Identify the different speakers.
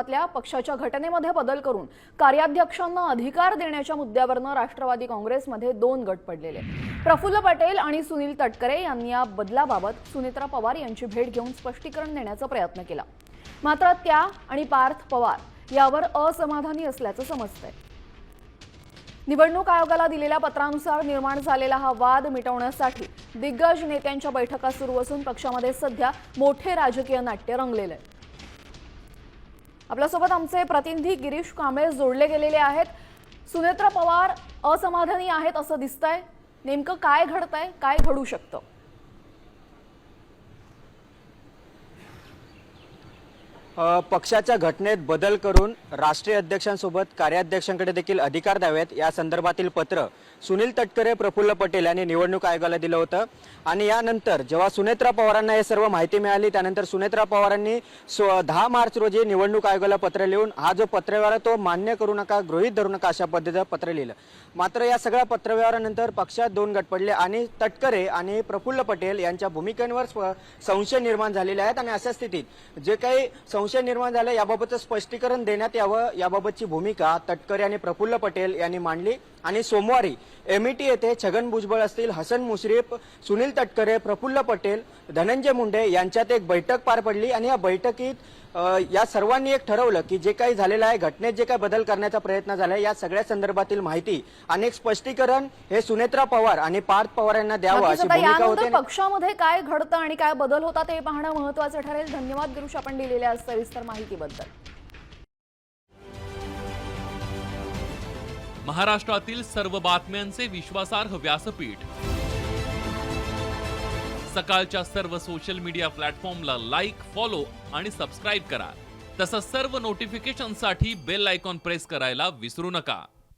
Speaker 1: संदर्भातल्या पक्षाच्या घटनेमध्ये बदल करून कार्याध्यक्षांना अधिकार देण्याच्या मुद्द्यावरनं राष्ट्रवादी काँग्रेसमध्ये दोन गट पडलेले। प्रफुल्ल पटेल आणि सुनील तटकरे यांनी या बदलाबाबत सुनेत्रा पवार यांची भेट घेऊन स्पष्टीकरण देण्याचा प्रयत्न केला, मात्र त्या आणि पार्थ पवार यावर असमाधानी असल्याचं समजतंय। निवडणूक आयोगाला दिलेल्या पत्रानुसार निर्माण झालेला हा वाद मिटवण्यासाठी दिग्गज नेत्यांच्या बैठका सुरू असून पक्षामध्ये सध्या मोठे राजकीय नाट्य रंगलेले आहे। आपल्यासोबत आमचे प्रतिनिधी गिरीश कांबळे जोडले गेलेले आहेत। सुनेत्रा पवार असमाधानी आहेत असं दिसतंय, नेमकं काय घडतंय, काय घडू शकतं?
Speaker 2: पक्षाच्या घटनेत बदल करून राष्ट्रीय अध्यक्षांसोबत कार्याध्यक्षांकडे देखील अधिकार द्यावेत या संदर्भातील पत्र सुनील तटकरे, प्रफुल्ल पटेल यांनी निवडणूक आयोगाला दिलं होतं। आणि यानंतर जेव्हा सुनेत्रा पवारांना हे सर्व माहिती मिळाली त्यानंतर सुनेत्रा पवारांनी 10 मार्च रोजी निवडणूक आयोगाला पत्र लिहून हा जो पत्रव्यवहार तो मान्य करू नका, गृहीत धरू नका अशा पद्धतीचं पत्र लिहिलं। मात्र या सगळ्या पत्रव्यवहारानंतर पक्षात दोन गट पडले आणि तटकरे आणि प्रफुल्ल पटेल यांच्या भूमिकेवर संशय निर्माण झालेले आहेत आणि अशा स्थितीत जे काही संशय निर्माण झाले याबाबतचं स्पष्टीकरण देण्यात यावं याबाबतची भूमिका तटकरे आणि प्रफुल्ल पटेल यांनी मांडली। आणि सोमवारी एमईटी येथे छगन भुजबळ असतील, हसन मुश्रीफ, सुनील तटकरे, प्रफुल्ल पटेल, धनंजय मुंडे यांच्यात एक बैठक पार पडली आणि या बैठकीत या सर्वांनी एक ठरवलं की जे काही झालेलं आहे, घटनेत जे काही बदल करण्याचा प्रयत्न झाला या सगळ्या संदर्भातील माहिती आणि एक स्पष्टीकरण हे सुनेत्रा पवार आणि पार्थ पवार यांना द्यावं अशी भूमिका होती।
Speaker 1: पक्षामध्ये काय घडतं आणि काय बदल होतात हे पाहणं महत्त्वाचं ठरेल। धन्यवाद गिरीश, आपण दिलेल्या सविस्तर माहितीबद्दल।
Speaker 3: महाराष्ट्रातील सर्व बातम्यांचे विश्वासार्ह व्यासपीठ, सकाळच्या सर्व सोशल मीडिया प्लॅटफॉर्मला लाईक, फॉलो आणि सबस्क्राईब करा। तसंच सर्व नोटिफिकेशनसाठी बेल आयकॉन प्रेस करायला विसरू नका।